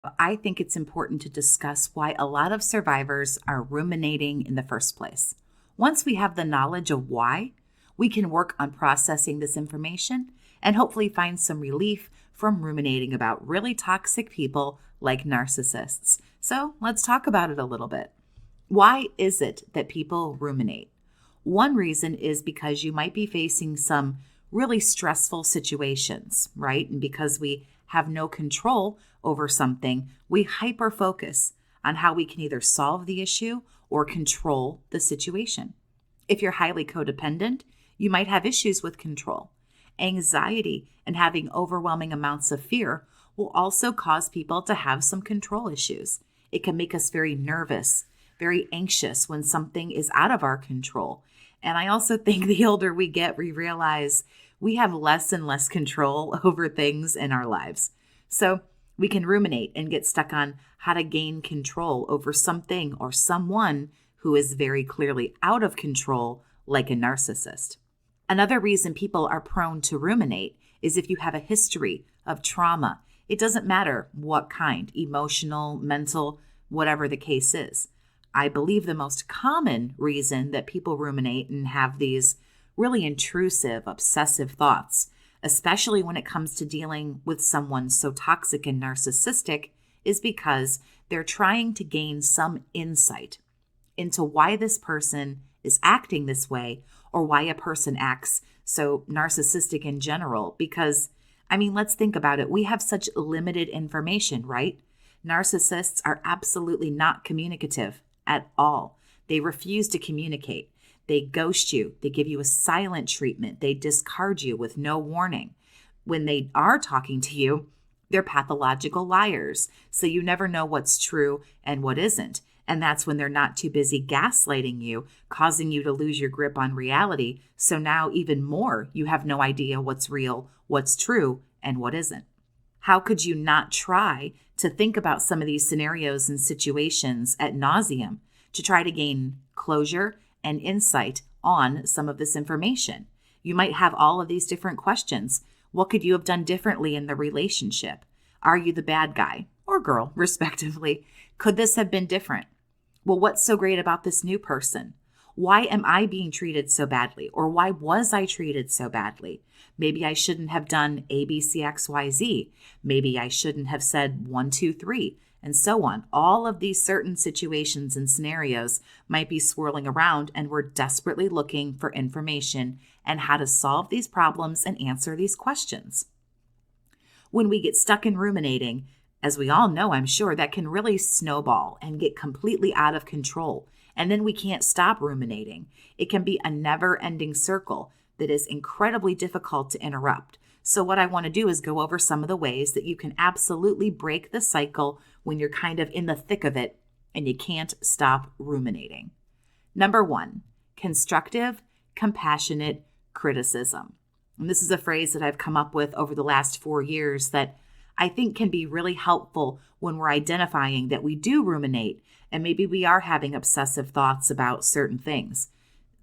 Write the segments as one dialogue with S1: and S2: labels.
S1: I think it's important to discuss why a lot of survivors are ruminating in the first place. Once we have the knowledge of why, we can work on processing this information and hopefully find some relief from ruminating about really toxic people like narcissists. So let's talk about it a little bit. Why is it that people ruminate? One reason is because you might be facing some really stressful situations, right? And because we have no control over something, we hyper focus on how we can either solve the issue or control the situation. If you're highly codependent, you might have issues with control. Anxiety and having overwhelming amounts of fear will also cause people to have some control issues. It can make us very nervous, very anxious when something is out of our control. And I also think the older we get, we realize we have less and less control over things in our lives. So we can ruminate and get stuck on how to gain control over something or someone who is very clearly out of control, like a narcissist. Another reason people are prone to ruminate is if you have a history of trauma. It doesn't matter what kind, emotional, mental, whatever the case is. I believe the most common reason that people ruminate and have these really intrusive, obsessive thoughts, especially when it comes to dealing with someone so toxic and narcissistic, is because they're trying to gain some insight into why this person is acting this way or why a person acts so narcissistic in general. Because, let's think about it. We have such limited information, right? Narcissists are absolutely not communicative at all. They refuse to communicate. They ghost you. They give you a silent treatment. They discard you with no warning. When they are talking to you, they're pathological liars. So you never know what's true and what isn't. And that's when they're not too busy gaslighting you, causing you to lose your grip on reality. So now even more, you have no idea what's real, what's true, and what isn't. How could you not try to think about some of these scenarios and situations ad nauseum to try to gain closure and insight on some of this information? You might have all of these different questions. What could you have done differently in the relationship? Are you the bad guy or girl, respectively? Could this have been different? Well, what's so great about this new person? Why am I being treated so badly? Or why was I treated so badly? Maybe I shouldn't have done A, B, C, X, Y, Z. Maybe I shouldn't have said 1, 2, 3, and so on. All of these certain situations and scenarios might be swirling around, and we're desperately looking for information and how to solve these problems and answer these questions. When we get stuck in ruminating, as we all know, I'm sure, that can really snowball and get completely out of control. And then we can't stop ruminating. It can be a never-ending circle that is incredibly difficult to interrupt. So what I want to do is go over some of the ways that you can absolutely break the cycle when you're kind of in the thick of it and you can't stop ruminating. Number 1, constructive, compassionate criticism. And this is a phrase that I've come up with over the last 4 years that I think can be really helpful when we're identifying that we do ruminate and maybe we are having obsessive thoughts about certain things.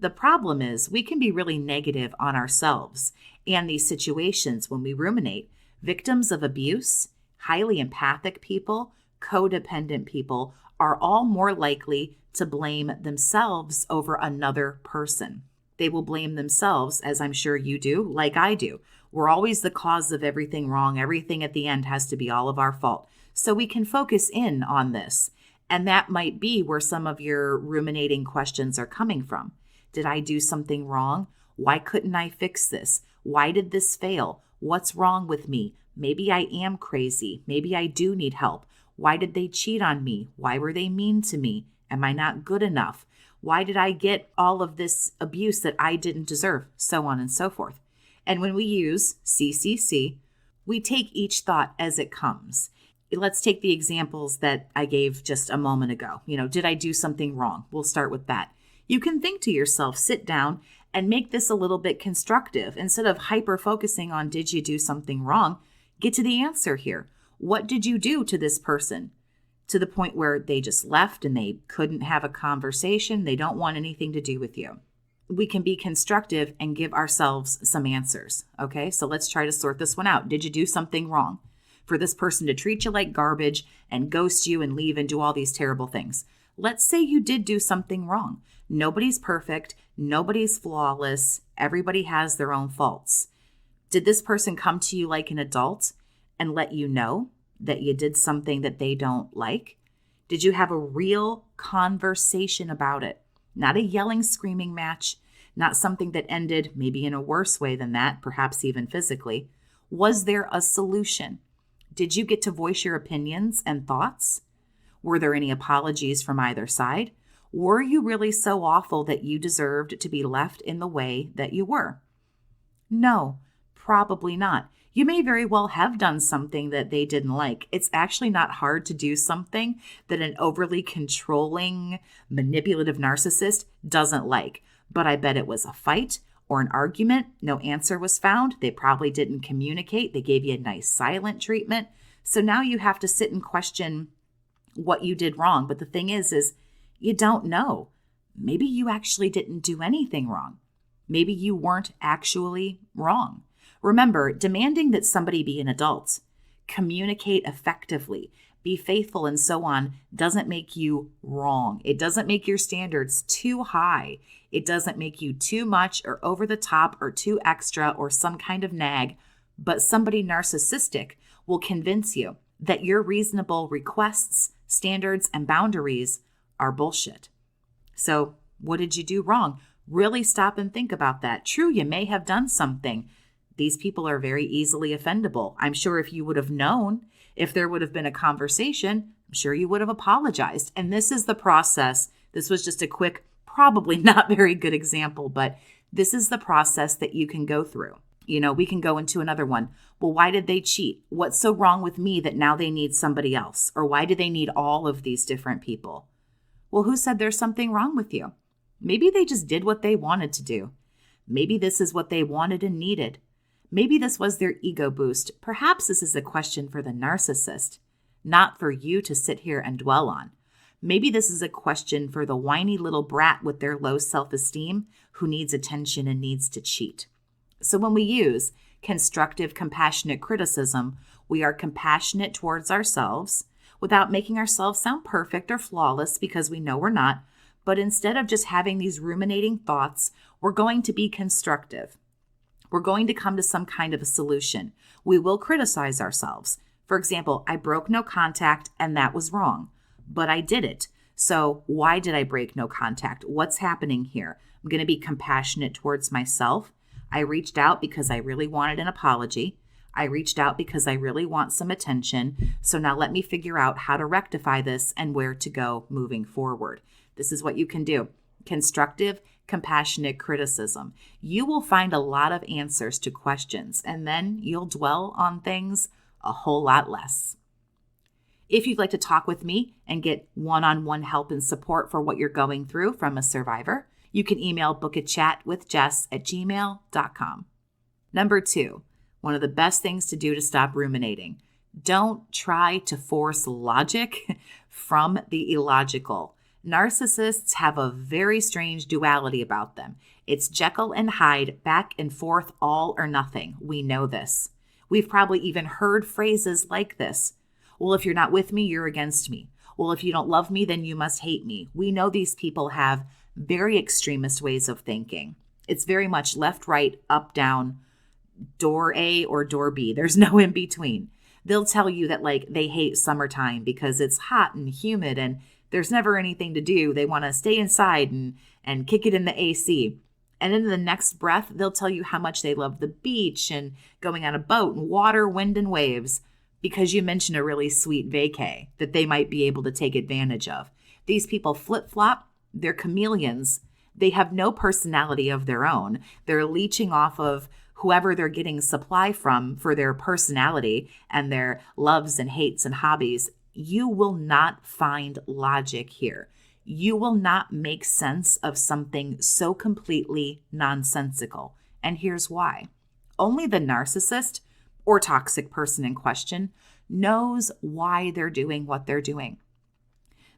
S1: The problem is we can be really negative on ourselves and these situations when we ruminate. Victims of abuse, highly empathic people, codependent people are all more likely to blame themselves over another person. They will blame themselves, as I'm sure you do, like I do. We're always the cause of everything wrong. Everything at the end has to be all of our fault. So we can focus in on this. And that might be where some of your ruminating questions are coming from. Did I do something wrong? Why couldn't I fix this? Why did this fail? What's wrong with me? Maybe I am crazy. Maybe I do need help. Why did they cheat on me? Why were they mean to me? Am I not good enough? Why did I get all of this abuse that I didn't deserve? So on and so forth. And when we use CCC, we take each thought as it comes. Let's take the examples that I gave just a moment ago. Did I do something wrong? We'll start with that. You can think to yourself, sit down and make this a little bit constructive. Instead of hyper focusing on did you do something wrong, get to the answer here. What did you do to this person? To the point where they just left and they couldn't have a conversation. They don't want anything to do with you. We can be constructive and give ourselves some answers. Okay, so let's try to sort this one out. Did you do something wrong? for this person to treat you like garbage and ghost you and leave and do all these terrible things. Let's say you did do something wrong. Nobody's perfect. Nobody's flawless. Everybody has their own faults. Did this person come to you like an adult and let you know that you did something that they don't like? Did you have a real conversation about it? Not a yelling, screaming match, not something that ended maybe in a worse way than that, perhaps even physically. Was there a solution? Did you get to voice your opinions and thoughts? Were there any apologies from either side? Were you really so awful that you deserved to be left in the way that you were? No, probably not. You may very well have done something that they didn't like. It's actually not hard to do something that an overly controlling, manipulative narcissist doesn't like. But I bet it was a fight or an argument. No answer was found. They probably didn't communicate. They gave you a nice silent treatment. So now you have to sit and question what you did wrong. But the thing is you don't know. Maybe you actually didn't do anything wrong. Maybe you weren't actually wrong. Remember, demanding that somebody be an adult, communicate effectively, be faithful, and so on doesn't make you wrong. It doesn't make your standards too high. It doesn't make you too much or over the top or too extra or some kind of nag. But somebody narcissistic will convince you that your reasonable requests, standards, and boundaries are bullshit. So what did you do wrong? Really stop and think about that. True, you may have done something. These people are very easily offendable. I'm sure if you would have known, if there would have been a conversation, I'm sure you would have apologized. And this is the process. This was just a quick, probably not very good example, but this is the process that you can go through. We can go into another one. Well, why did they cheat? What's so wrong with me that now they need somebody else? Or why do they need all of these different people? Well, who said there's something wrong with you? Maybe they just did what they wanted to do. Maybe this is what they wanted and needed. Maybe this was their ego boost. Perhaps this is a question for the narcissist, not for you to sit here and dwell on. Maybe this is a question for the whiny little brat with their low self-esteem who needs attention and needs to cheat. So when we use constructive, compassionate criticism, we are compassionate towards ourselves without making ourselves sound perfect or flawless, because we know we're not. But instead of just having these ruminating thoughts, we're going to be constructive. We're going to come to some kind of a solution. We will criticize ourselves. For example, I broke no contact and that was wrong, but I did it. So why did I break no contact? What's happening here? I'm going to be compassionate towards myself. I reached out because I really wanted an apology. I reached out because I really want some attention. So now let me figure out how to rectify this and where to go moving forward. This is what you can do. Constructive, compassionate criticism. You will find a lot of answers to questions, and then you'll dwell on things a whole lot less. If you'd like to talk with me and get one-on-one help and support for what you're going through from a survivor, you can email bookachatwithjess@gmail.com. Number 2, one of the best things to do to stop ruminating. Don't try to force logic from the illogical. Narcissists have a very strange duality about them. It's Jekyll and Hyde, back and forth, all or nothing. We know this. We've probably even heard phrases like this. Well, if you're not with me, you're against me. Well, if you don't love me, then you must hate me. We know these people have very extremist ways of thinking. It's very much left, right, up, down, door A or door B. There's no in between. They'll tell you that they hate summertime because it's hot and humid and there's never anything to do. They want to stay inside and kick it in the AC. And in the next breath, they'll tell you how much they love the beach and going on a boat and water, wind, and waves because you mentioned a really sweet vacay that they might be able to take advantage of. These people flip-flop. They're chameleons. They have no personality of their own. They're leeching off of whoever they're getting supply from for their personality and their loves and hates and hobbies. You will not find logic here. You will not make sense of something so completely nonsensical. And here's why. Only the narcissist or toxic person in question knows why they're doing what they're doing.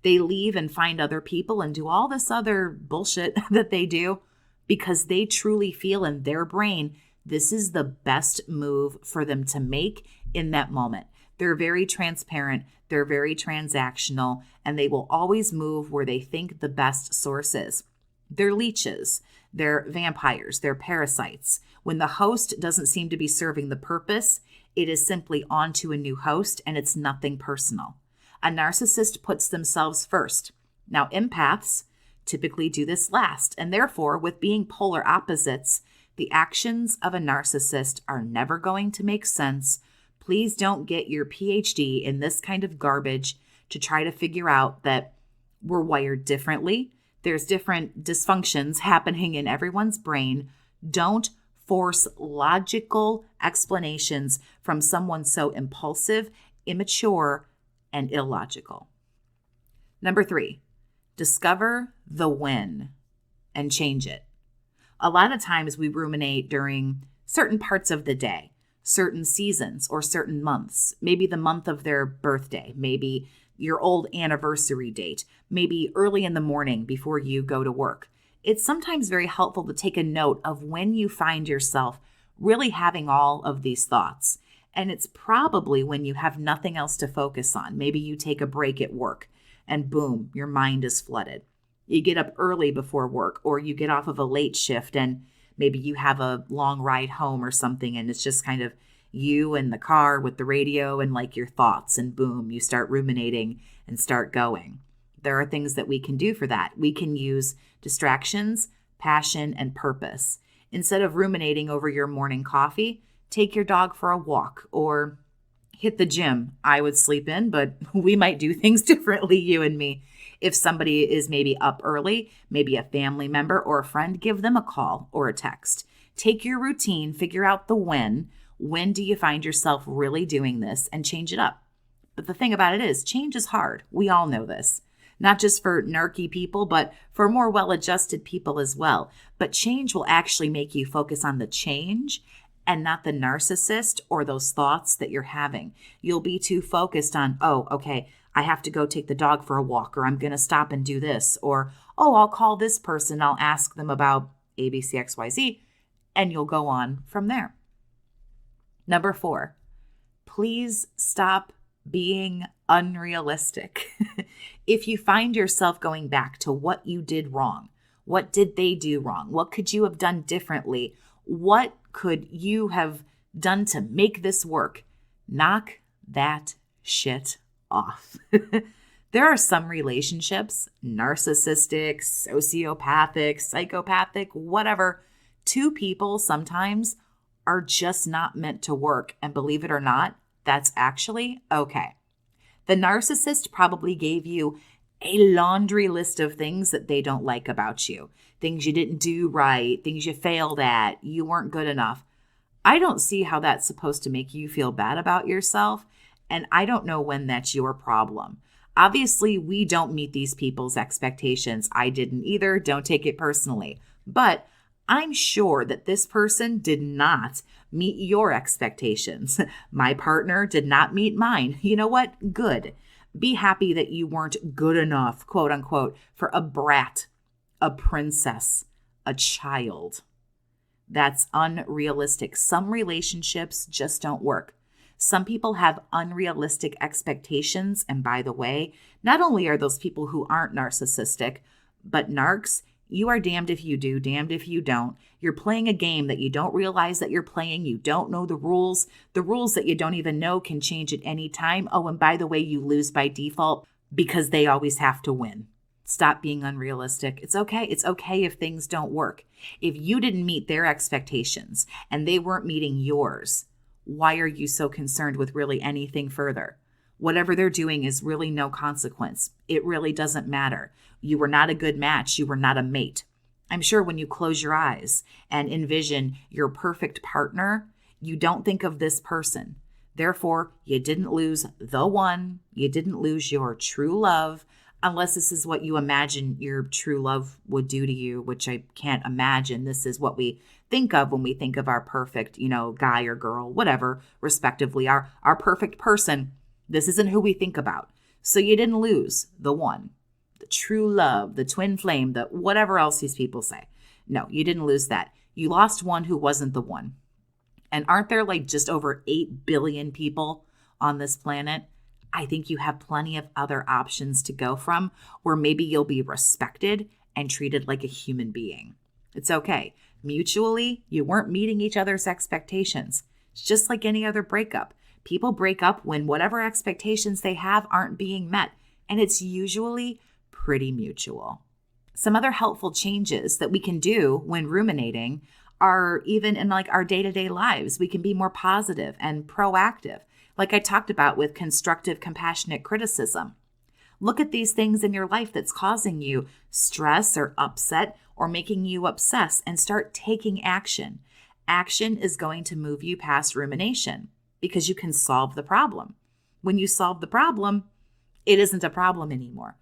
S1: They leave and find other people and do all this other bullshit that they do because they truly feel in their brain this is the best move for them to make in that moment. They're very transparent, they're very transactional, and they will always move where they think the best source is. They're leeches, they're vampires, they're parasites. When the host doesn't seem to be serving the purpose, it is simply on to a new host, and it's nothing personal. A narcissist puts themselves first. Now, empaths typically do this last, and therefore, with being polar opposites, the actions of a narcissist are never going to make sense. Please don't get your PhD in this kind of garbage to try to figure out that we're wired differently. There's different dysfunctions happening in everyone's brain. Don't force logical explanations from someone so impulsive, immature, and illogical. Number 3, discover the when and change it. A lot of times we ruminate during certain parts of the day, certain seasons or certain months, maybe the month of their birthday, maybe your old anniversary date, maybe early in the morning before you go to work. It's sometimes very helpful to take a note of when you find yourself really having all of these thoughts. And it's probably when you have nothing else to focus on. Maybe you take a break at work and boom, your mind is flooded. You get up early before work, or you get off of a late shift and maybe you have a long ride home or something, and it's just kind of you in the car with the radio and like your thoughts, and boom, you start ruminating and start going. There are things that we can do for that. We can use distractions, passion, and purpose. Instead of ruminating over your morning coffee, take your dog for a walk or hit the gym. I would sleep in, but we might do things differently, you and me. If somebody is maybe up early, maybe a family member or a friend, give them a call or a text. Take your routine, figure out the when. When do you find yourself really doing this, and change it up? But the thing about it is, change is hard. We all know this. Not just for narky people, but for more well-adjusted people as well. But change will actually make you focus on the change and not the narcissist or those thoughts that you're having. You'll be too focused on, oh, okay, I have to go take the dog for a walk, or I'm going to stop and do this, or, oh, I'll call this person, I'll ask them about ABCXYZ, and you'll go on from there. Number 4, please stop being unrealistic. If you find yourself going back to what you did wrong, what did they do wrong? What could you have done differently? What could you have done to make this work? Knock that shit off. There are some relationships, narcissistic, sociopathic, psychopathic, whatever. 2 people sometimes are just not meant to work. And believe it or not, that's actually okay. The narcissist probably gave you a laundry list of things that they don't like about you. Things you didn't do right, things you failed at, you weren't good enough. I don't see how that's supposed to make you feel bad about yourself. And I don't know when that's your problem. Obviously, we don't meet these people's expectations. I didn't either. Don't take it personally. But I'm sure that this person did not meet your expectations. My partner did not meet mine. You know what? Good. Be happy that you weren't good enough, quote unquote, for a brat, a princess, a child. That's unrealistic. Some relationships just don't work. Some people have unrealistic expectations. And by the way, not only are those people who aren't narcissistic, but narcs, you are damned if you do, damned if you don't. You're playing a game that you don't realize that you're playing. You don't know the rules. The rules that you don't even know can change at any time. Oh, and by the way, you lose by default because they always have to win. Stop being unrealistic. It's okay. It's okay if things don't work. If you didn't meet their expectations and they weren't meeting yours, why are you so concerned with really anything further? Whatever they're doing is really no consequence. It really doesn't matter. You were not a good match. You were not a mate. I'm sure when you close your eyes and envision your perfect partner, you don't think of this person. Therefore, you didn't lose the one. You didn't lose your true love, unless this is what you imagine your true love would do to you, which I can't imagine. This is what we think of when we think of our perfect, guy or girl, whatever, respectively, our perfect person. This isn't who we think about. So you didn't lose the one, the true love, the twin flame, the whatever else these people say. No, you didn't lose that. You lost one who wasn't the one. And aren't there like just over 8 billion people on this planet, I think you have plenty of other options to go from where maybe you'll be respected and treated like a human being. It's okay. Mutually, you weren't meeting each other's expectations. It's just like any other breakup. People break up when whatever expectations they have aren't being met, and it's usually pretty mutual. Some other helpful changes that we can do when ruminating are even in like our day-to-day lives. We can be more positive and proactive, like I talked about with constructive, compassionate criticism. Look at these things in your life that's causing you stress or upset or making you obsess and start taking action. Action is going to move you past rumination because you can solve the problem. When you solve the problem, it isn't a problem anymore.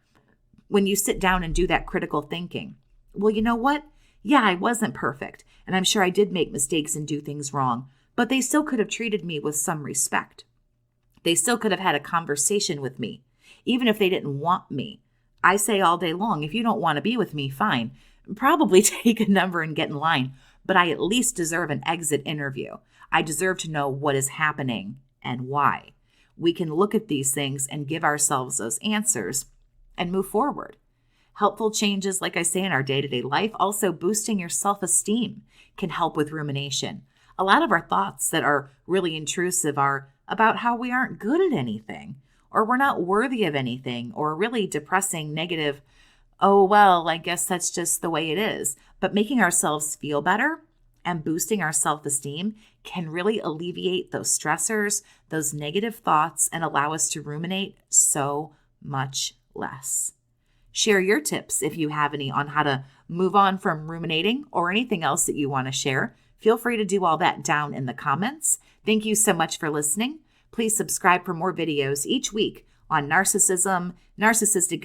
S1: When you sit down and do that critical thinking, well, you know what? Yeah, I wasn't perfect, and I'm sure I did make mistakes and do things wrong, but they still could have treated me with some respect. They still could have had a conversation with me, even if they didn't want me. I say all day long, if you don't want to be with me, fine. Probably take a number and get in line, but I at least deserve an exit interview. I deserve to know what is happening and why. We can look at these things and give ourselves those answers and move forward. Helpful changes, like I say, in our day-to-day life, also boosting your self-esteem can help with rumination. A lot of our thoughts that are really intrusive are about how we aren't good at anything, or we're not worthy of anything, or really depressing, negative, oh, well, I guess that's just the way it is. But making ourselves feel better and boosting our self-esteem can really alleviate those stressors, those negative thoughts, and allow us to ruminate so much less. Share your tips if you have any on how to move on from ruminating or anything else that you want to share. Feel free to do all that down in the comments. Thank you so much for listening. Please subscribe for more videos each week on narcissism, narcissistic